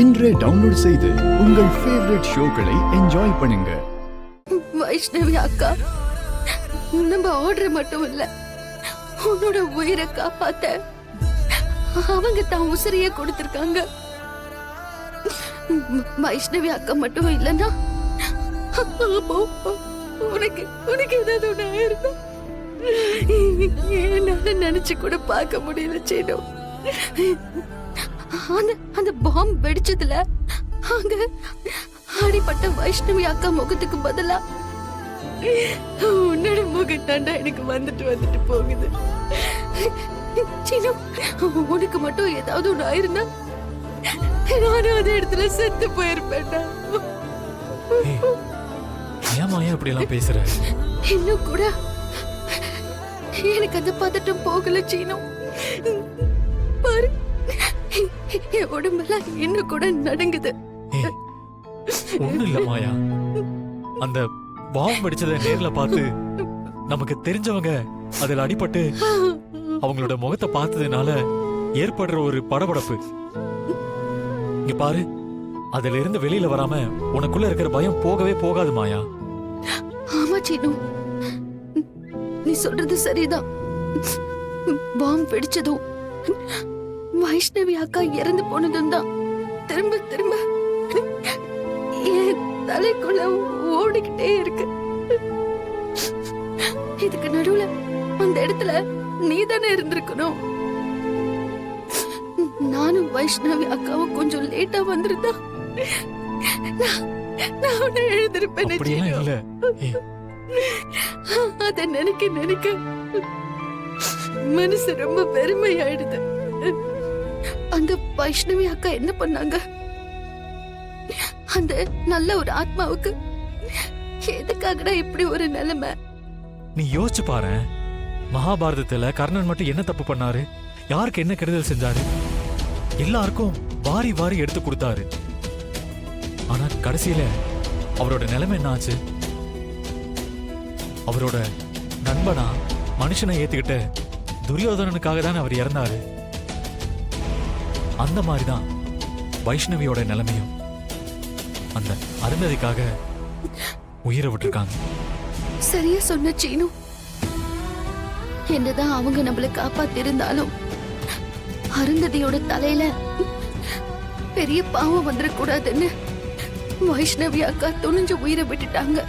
இன்றே டவுன்லோட் செய்து உங்கள் ஃபேவரட் ஷோக்களை என்ஜாய் பண்ணுங்க. வைஷ்ணவி அக்கா, நம்ம ஆர்டர் மட்டும் இல்ல, உன்னோட உயிரை காப்பாத்த அவங்க தான் உசிரியே கொடுத்திருக்காங்க. வைஷ்ணவி அக்கா மட்டும் இல்லன்னா உனக்கு உனக்கு ஏதாவது ஒண்ணு ஆயிருக்கும். என்னால நினைச்சு கூட பார்க்க முடியல சேனோ. அந்த பாம்பு வெடிச்சதுல அங்க அடிப்பட்ட வைஷ்ணவி அக்கா முகத்துக்கு பதிலா உன்னோட முகம் தாண்டா எனக்கு வந்துட்டு போகுது. சீனு, உனக்கு மட்டும் ஏதாவது ஒண்ணு ஆயிருந்தா நானும் அதே இடத்துல செத்து போயிருப்பேன்டா. ஏமா இப்படி எல்லாம் பேசுற? இன்னும் கூட எனக்கு அந்த பதட்டம் போகல சீனு. பாரு, என் உடம்பெல்லாம் இன்னும் கூட நடுங்குது. ஒண்ணு இல்ல மாயா, அந்த பாம்பு வெடிச்சதை நேர்ல பார்த்து நமக்கு தெரிஞ்சவங்க அதுல அடிபட்டு அவங்களோட முகத்தை பார்த்ததுனால ஏற்படுற ஒரு படபடப்பு. இங்க பாரு, அதுல இருந்து வெளியில வராம உனக்குள்ள இருக்கிற பயம் போகவே போகாது மாயா. ஆமா சீனு, நீ சொல்றது சரிதான். பாம்பு வெடிச்சதும் வைஷ்ணவி அக்கா இறந்து போனதும் தான் திரும்ப திரும்ப என் தலைக்குள்ள ஓடிக்கிட்டே இருக்கு. இதுக்கு நடுவுல அந்த இடத்துல நீ தானே இருந்திருக்கணும். நானும் வைஷ்ணவி அக்காவும் கொஞ்சம் லேட்டா வந்திருந்தா நான் உன்னை எழுந்திருப்பேன். அத நினைக்க நினைக்க மனசு ரொம்ப பெருமையாயிடுது. அந்த வைஷ்ணவி அக்கா என்ன பண்ணாங்க? அந்த நல்ல ஒரு ஆத்மாவுக்கு எதுக்காகடா இப்படி ஒரு நிலைமை? நீ யோசிச்சு பாரு, மகாபாரதத்துல கர்ணன் மட்டும் என்ன தப்பு பண்ணாரு? யாருக்கு என்ன கெடுதல் செஞ்சாரு? எல்லாருக்கும் வாரி வாரி எடுத்து கொடுத்தாரு. ஆனா கடைசியில அவரோட நிலைமை என்ன ஆச்சு? அவரோட நண்பனா மனுஷனை ஏத்துக்கிட்ட துரியோதனனுக்காக தான் அவர் இறந்தாரு. அந்த மாதிரிதான் வைஷ்ணவியோட நிலைமையும். அந்த அருந்ததிக்காக உயிரை விட்டுருக்காங்க. சரியா சொன்ன சீனு. என்னதான் அவங்க நம்மள காப்பாத்திருந்தாலும் அருந்ததியோட தலையில பெரிய பாவம் வந்துடக்கூடாதுன்னு வைஷ்ணவி அக்கா துணிஞ்சு உயிரை விட்டுட்டாங்க.